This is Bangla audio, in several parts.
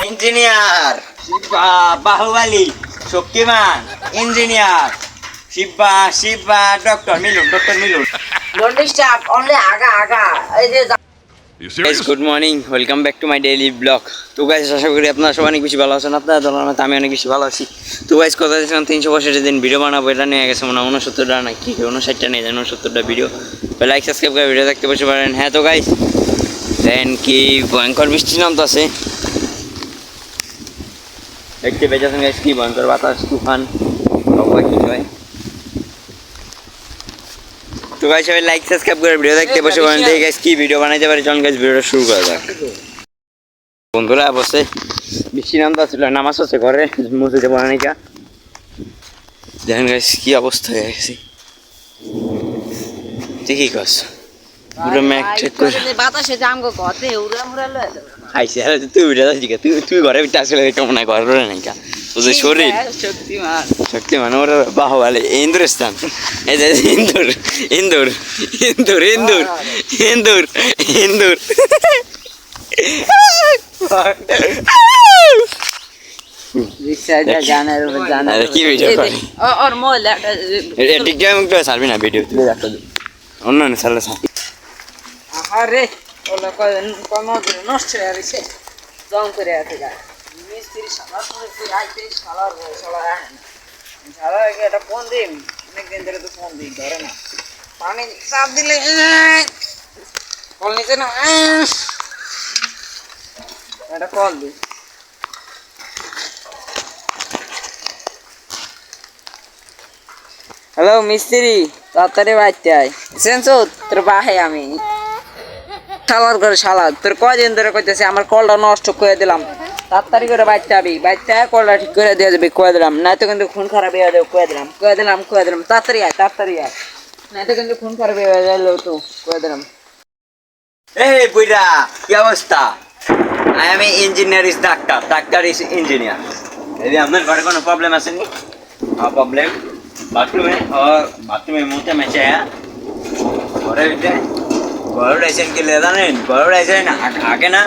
Engineer Shiva Baahubali Shaktimaan engineer Shiva doctor মিলুন Don't disturb. Only aga. Good morning welcome back to my daily blog. তো গাইস আশা করি আপনারা সবাই অনেক বেশি ভালো আছেন। আপনারা ধরনের আমি অনেক বেশি ভালো আছি। তো গাইস কথা দিয়েছিলাম 365 দিন ভিডিও বানাবো, এটা নিয়ে গেছে মনে হয় 69টা না কি 59টা নিয়ে যান 69টা ভিডিও। তো লাইক সাবস্ক্রাইব করে ভিডিও দেখতে বসে পারেন। হ্যাঁ তো গাইস দেন কি ভয়ঙ্কর বৃষ্টি নামতেছে, দেখতে পেয়েছেন গাইস কি ভয়ঙ্কর বাতাস তুফান সবাই কি হয়। তো গাইস সবাই লাইক সাবস্ক্রাইব করে ভিডিও দেখতে বসে পারেন। দেখি গাইস কি ভিডিও বানাইতে পারি, চলুন গাইস ভিডিওটা শুরু করা যাক। বন্ধুরা বসে বৃষ্টি নামতে ছিল, নামাজ হচ্ছে ঘরে মসজিদে বানানিকা। দেখেন গাইস কি অবস্থা হয়ে গেছে, ঠিকই কস পুরো ম্যাক চেক করে বাতাসে জাম গো গতে উড়া মুড়া লয় আইছে। আরে তুই ভিডিও দেখি তুই ঘরে বিটা আসলে কেমন না ঘরে রয়ে নাইকা তোদের শরীর শক্তিমান ওর বাহুবলী ইন্দ্রস্থান। এই যে ইন্দুর কি ভিডিও করে और मोल টিকটক মুখ ছাড়বি না ভিডিও তুই দেখো অন্য না ছাড়লে ছাড়। আরে ওলা কয় নষ্ট হয়ে গেছে জং করে আছে গা মিস্ত্রি সারা করে আইতে শালার শালা শালা এটা ফোন দিন অনেক দিন ধরে তো ফোন দিই ধরে না, পানি চাপ দিলে কল নিচে না এটা কল দি। হ্যালো মিস্ত্রি তাড়াতাড়ি বাইতে আয় সেন্সো তোর বাহে আমি শালার ঘরে শালা তোর কয়দিন ধরে কইতেছি আমার কলটা নষ্ট করে দিলাম, তাড়াতাড়ি করে বাইতে আবি, বাইতে কলটা ঠিক করে দিয়ে যাবি কয়ে দিলাম, নাই তো কিন্তু খুন খারাপ হয়ে যাবে কয়ে দিলাম তাড়াতাড়ি আয় নাই তো কিন্তু খুন খারাপ হয়ে যাইলো তো কয়ে দিলাম। এই বুইরা কি অবস্থা? I am engineer is doctor is engineer. যদি আপনার ঘরে কোনো প্রবলেম আসেনি প্রবলেম বাথরুমে মুখে মেশে ঘরে ঘরে উঠাইছেন কি জানেন, ঘরে উঠাইছেন আগে না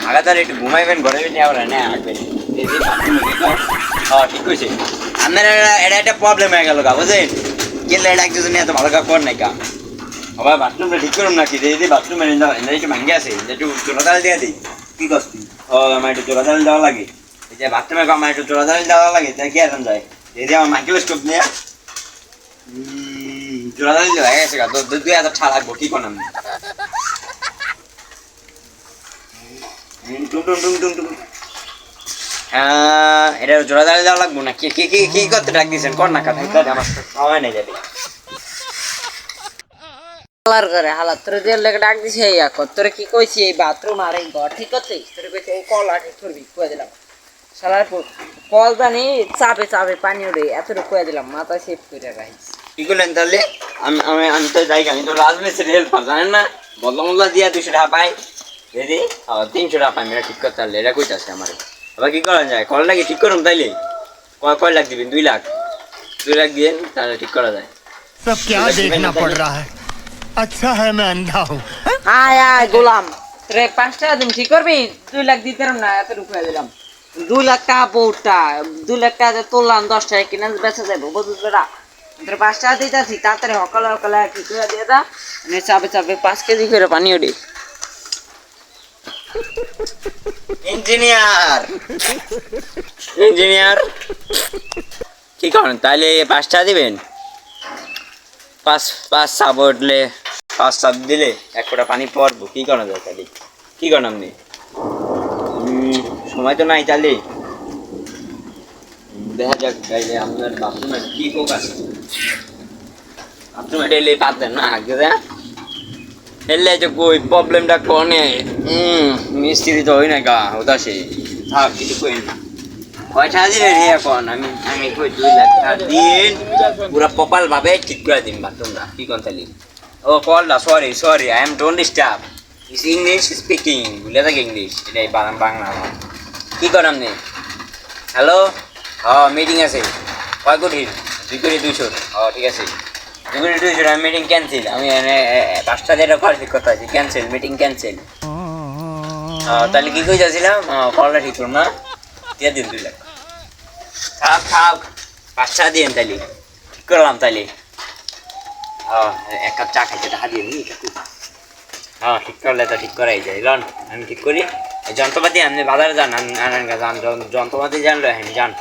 আগে তাহলে একটু ঘুমাইবেন ঘরে উঠে আবার না আঁকবেন। হ্যাঁ ঠিক কইছে আপনার এটা একটা প্রবলেম হয়ে গেল গা বুঝলেন, গেলে এটা একজন এত ভালো কাজ কর নাই গা। আবার বাথরুমটা ঠিক করুন নাকি যদি বাথরুমে একটু ভাঙ্গে আছে একটু চোলাতাল দিয়ে দিই কি করছি। আমার একটু চোলাতাল দেওয়া লাগে, এই যে বাথরুমে আমার একটু চোলাতাল দেওয়া লাগে তাই কি এখন যায় যদি আমার মাইক্রোস্কোপ নিয়ে চোলাতাল দেওয়া গেছে গা তো 2000 টা লাগবো কি করলাম এটা চোলাতাল দেওয়া লাগবো না কি কি কি করতে ডাক দিয়েছেন কর না কথা আমার সময় নেই যাবে করে হালাত তোর যে লেগে ডাক দিছে ইয়া কর তোরে কি কইছি এই বাথরুম আর এই ঘর ঠিক করতে তোরে কইছে এই কল আটে করবি কয়ে দিলাম শালার কল জানি চাপে পানি উঠে এতটুকু কয়ে দিলাম মাথা সেভ করে রাখিস। কি করলেন তাহলে? আমি তো যাই আমি তো রাজমিস্ত্রির হেল্পার জানেন না, বদলা দিয়া 200 টাকা পাই দিদি 300 টাকা পাই মেরা ঠিক করতে পারলে এটা কইতাছে আমার। আবার কি করা যায় কলটা কি ঠিক করুন তাইলে কয় লাখ দিবেন? 2 লাখ দিবেন তাহলে ঠিক করা যায়। सब क्या देखना पड़ रहा है, अच्छा है मैं अंधा हूँ। আয় গোলাম তোরে 5 টাকা দিন ঠিক করবি, 2 লাখ দিতে পারম না এতটুকু কয়ে দিলাম। 2 লাখ টাকা বউটা 2 লাখ টাকা তোলাম 10 টাকা কিনে বেচা যাবো বুঝুস বেটা, তোর 5 টাকা দিতেছি তাড়াতাড়ি সকালে কি করে দিয়ে দা চাপে 5 কেজি করে পানি ওঠে। ইঞ্জিনিয়ার কি করেন তাইলে 5 টাকা দিবেন? 5 চাপ উঠলে 5 চাপ দিলে 1 ফোঁটা পানি পড়বো কি করা যায় তাহলে? কি করেন আপনি? সময় তো নাই তাহলে দেখা যাক তাইলে আপনার বাথরুমের কি কোক আছে বাথরুমে ডেলে পাতেন না আগে এলে যে কই প্রবলেমটা কোনে মিস্ত্রি তো হই না গা উদাসে থাক কিছু কই না কয়টা দিলেন এখন আমি কই 2 লাখ টাকা দিন পুরা কপাল ভাবে ঠিক করে দিন বাথরুমটা কি কোন তালি। ও কলটা sorry I am don't disturb is English speaking বুঝলে থাকি ইংলিশ এটাই বাংলা কি করেন আপনি? হ্যালো মিটিং আছে কয় কোটি 2 কোটি 200 ঠিক আছে 2 কোটি 200 আমি মিটিং ক্যান্সেল আমি 5টা দিয়ে ঠিক করতে আছি ক্যান্সেল মিটিং ক্যান্সেল তাহলে কি কই যাচ্ছিলাম কলটা ঠিক করুন না দিয়ে দিন 2 লাখ থাক থাক 5-6 দিন তাহলে ঠিক করলাম তাহলে এক কাপ চা খাইতে টাকা দিয়ে নি ঠিক করলে তো ঠিক করাই যায় লন আমি ঠিক করি যন্ত্রপাতি আপনি বাজারে যান আনেন যান যন্ত্রপাতি জানলো হ্যাঁ যান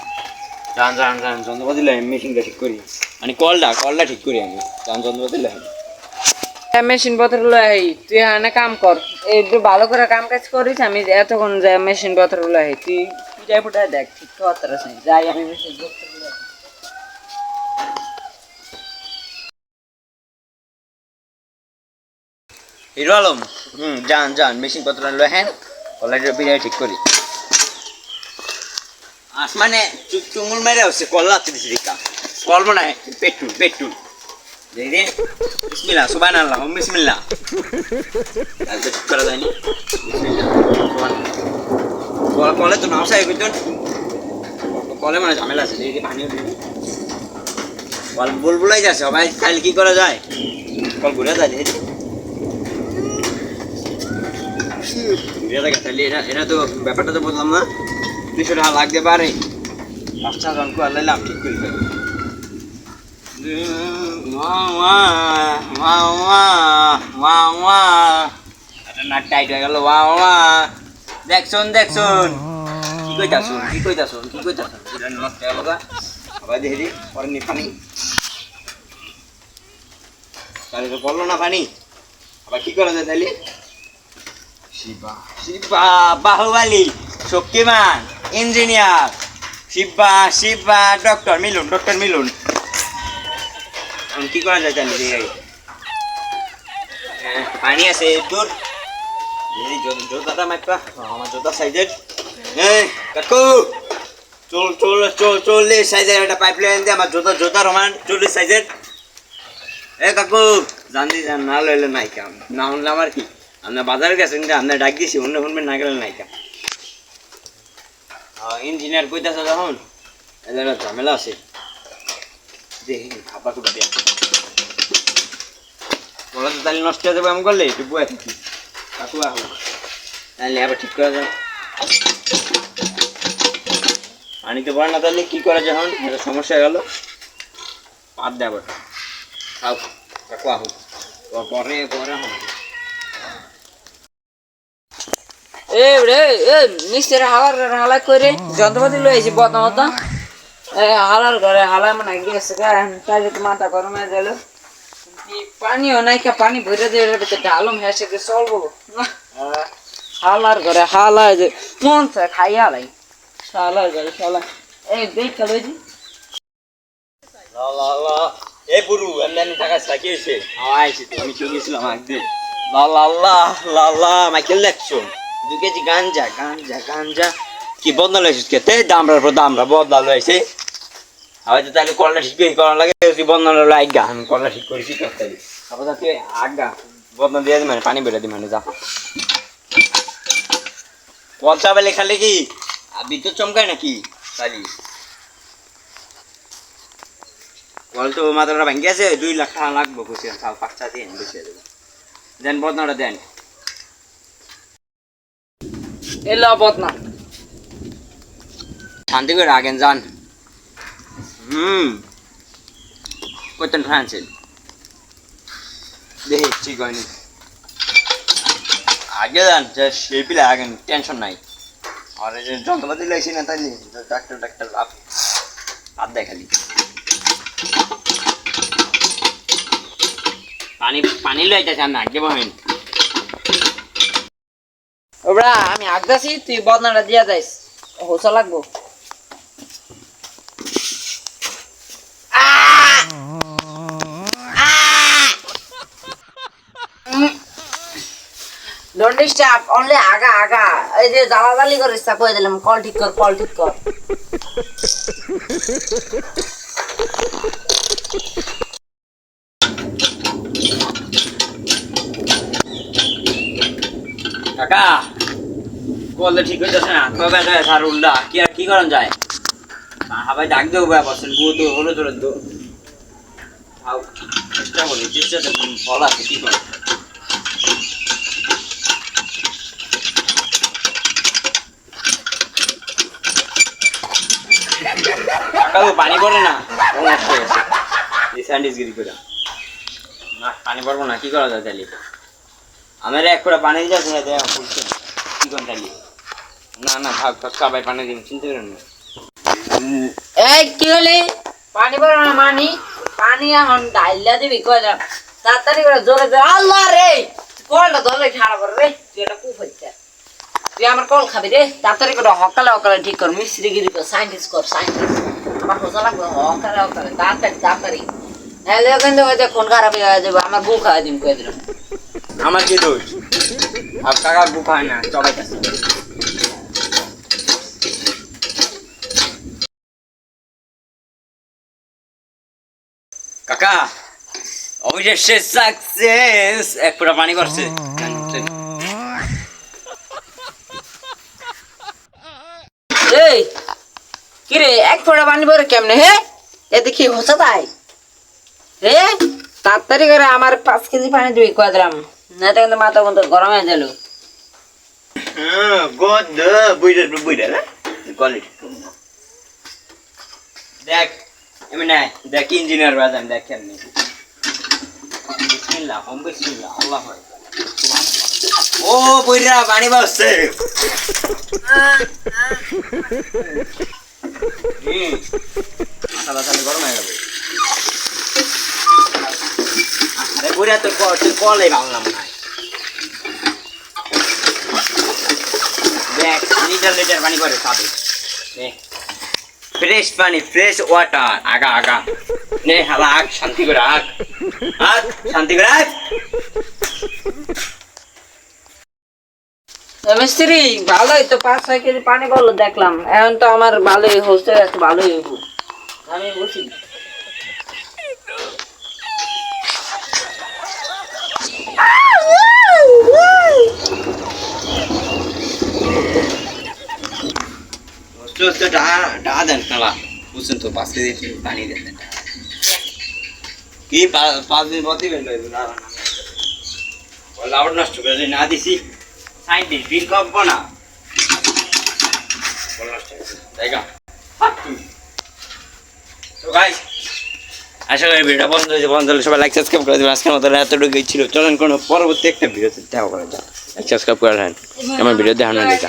যান যান যান যন্ত্রপাতি লো মেশিনটা ঠিক করি মানে কলটা ঠিক করি আমি যান যন্ত্রপাতি লো মেশিন পত্র লই তুই এখানে কাম কর একটু ভালো করে কাম কাজ করিস আমি এতক্ষণ যাই মেশিন পত্র লই তুই যাই ফুটা দেখ ঠিক তো অতটা যাই আমি মেশিন পত্র লই হিরো আলম যান যান মেশিন পত্র লো হ্যাঁ কলটা বিরিয়ানি ঠিক করি আসমানে চুঙ্গুল মেরে হচ্ছে কল্লা তিরিশ রিকা কল না পেট্রোল পেট্রোল দেখি বিসমিল্লাহ সুবহানাল্লাহ বিসমিল্লাহ আজকে ঠিক করা যায়নি কলে তো নাও সাই কইতেন কলে মানে ঝামেলা আছে দেখি পানিও দিবি কল বুলবুলাই যাচ্ছে ভাই কাল কি করা যায় কল ঘুরে যায় দেখি তাহলে এটা তো ব্যাপারটা তো বললাম না 200 টাকা লাগতে পারে 5টা জনকে আনলাম ঠিক করে দেবো এটা না টাইট হয়ে গেল দেখছুন দেখছুন কি কইতাছুন কি কইতাছুন কি কইতাছুন এটা নষ্ট হয়ে গেল আবার দেখি পরে নি পানি তাহলে তো বললো না পানি আবার কি করা যায় তাহলে শিবা শিবা বাহুবলী শক্তিমান ইঞ্জিনিয়ার শিবা শিবা ডক্টর মিলুন কি করা যায় তাহলে পানি আছে দূর জোতাটা মাইপা আমার জোতা সাইজের কাকু চল চল চল 40 সাইজের একটা পাইপ লাইন দিয়ে আমার জোতা রমান 40 সাইজের কাকু জানি জান না লইলে নাই কাম না হলে আমার কি আমরা বাজারে গেছেন আপনার ডাক দিছি অন্য শুনবেন না গেলে নাই কাম ইঞ্জিনিয়ার কইতাছে যখন এদের ঝামেলা আছে দেখি খাবার কুটা দিয়ে ওরা তো তাহলে নষ্ট হয়ে যাবে আমি করলে একটু বয়ে থাকি কাকু আহ তাহলে আবার ঠিক করা যায় পানিতে পড়ে না তাহলে কি করা যখন এটা সমস্যা হয়ে গেল পাত দেয় আবার খাও কাকু আহ পরে পরে হবে এ রে এ মিস্ত্রি হালা করে যন্ত্রপাতি লই আইছি বদমত হালার ঘরে হালা মানে গেছে তাহলে তো মাথা গরম হয়ে গেল পানিও নাই কা পানি ভরে দিয়ে ঢালুম হেসে যে চলবো হালার ঘরে হালা যে মন খাইয়া লাই শালার ঘরে শালা এই দেখ লই দি লা লা লা এ বুড়ু এমনি টাকা সাকিয়েছে আইছি আমি চলে গেছিলাম একদিন লা লা লা লা লা মাইকেল লেকশন 2 কেজি গাঞ্জা গাঞ্জা গাঞ্জা কি বদলা লইছিস কে তে দামরার পর দামরা বদলা লইছে হয়তো তাহলে কলটা ঠিক করা লাগে যদি বদলা লই আগা আমি কলটা ঠিক করেছি তাহলে আবার তুই আগা বদলা দিয়ে মানে পানি বেড়ে দি মানে যা কলটা বেলে খালে কি বিদ্যুৎ চমকায় নাকি তালি কল তো মাত্রটা ভাঙ্গি আছে 2 লাখ টাকা লাগবে কইছে তাও 5টা দিন বেশি দেব দেন বদনাটা দেন এলা বদনা শান্তি করে আগেন যান কতন ফ্রান্সের দেখি ঠিক হয়নি আগে যান সে পিলে আগেন টেনশন নাই আর এই যে যন্ত্রপাতি লাইছি না তাইলে ডাক্তার লাভ হাত দেয় খালি পানি লইতেছে না আগে বহেন ওরা আমি আগদাছি তুই বদনাটা দিয়া যাইস হোসা লাগবো Don't disturb, only aga. এই যে জালাজালি করিস তা কই দিলাম কল ঠিক কর কাকা কল ঠিক হইতেছে না তো বেটা সার উল্টা কি করেন যায় হাবাই ডাক দেবো বসেন গো তো হলো তোর তো আও চেষ্টা করি চেষ্টা ফল আছে কি করে কাকু পানি পড়ে না ও নষ্ট হয়ে গেছে এই স্যান্ডউইচ গিরি করে না পানি পড়বো না কি করা যায় তাহলে আমার এক করে পানি দিয়ে যাচ্ছে দেয়া ফুলছে কি কোন তাহলে না না থাক থাক সবাই পানি দিন চিন্তা করেন না এই কি হলে পানি পড়ে না মানি পানি এখন ডাইলা দিবি কয়টা তাড়াতাড়ি করে জোরে জোরে আল্লাহ রে কলটা ধরে খারাপ করে রে তুই এটা কু হইছে তুই আমার কল খাবি রে তাড়াতাড়ি করে হকালে হকালে ঠিক কর মিস্ত্রি গিরি কর সাইন্টিস্ট কর সাইন্টিস্ট আমার হোসা লাগবে হকালে হকালে তাড়াতাড়ি তাড়াতাড়ি হ্যালো কিন্তু ওই যে ফোন খারাপ হয়ে যাবে আমার বউ খাওয়া দিন কয়ে দিলাম আমার কি দোষ আর কাকা বুক হয় না সবাই কাছে কাকা অবশেষে সাকসেস এক পুরা পানি করছে এই কি রে এক ফোঁটা পানি পরে কেমনে হে এ দেখি হোসা তাই হে তাড়াতাড়ি করে আমার 5 কেজি পানি দিবি কয়ে দিলাম না তো কিন্তু মাথা মতো গরম হয়ে গেল গদ বুইড়া না কোয়ালিটি দেখ আমি না দেখ ইঞ্জিনিয়ার বাজান দেখ কেমনি বিসমিল্লাহ ওম বিসমিল্লাহ আল্লাহ ও বুইড়া পানি বাসছে মাথা তাহলে গরম হয়ে যাবে আরে বুইড়া তো কলে ভাঙলাম না দেখ লিটার লিটার পানি করে খাবে ফ্রেশ পানি ফ্রেশ ওয়াটার আগা আগা নে হালা আগ শান্তি করে আগ আগ শান্তি করে আগ মিস্ত্রি ভালোই তো 5-6 কেজি পানি বললো দেখলাম এখন তো আমার ভালোই হচ্ছে ভালোই হইব আমি বসি তো ডা দেন নালা বুঝছেন তো 5 কেজি পানি দেন কি 5 দিন বতি বের করে না বলা আবার নষ্ট করে না দিছি সাইডে বিল করব না বল নষ্ট জায়গা তো গাইস আশা করি ভিডিওটা বন্ধ হলে সবাই লাইক সাবস্ক্রাইব করে দিবেন আজকের মতো এতটুকুই ছিল চলেন কোনো পরবর্তী একটা ভিডিওতে দেখা করা যাক সাবস্ক্রাইব করে রাখেন আমার ভিডিও দেখানো দেখা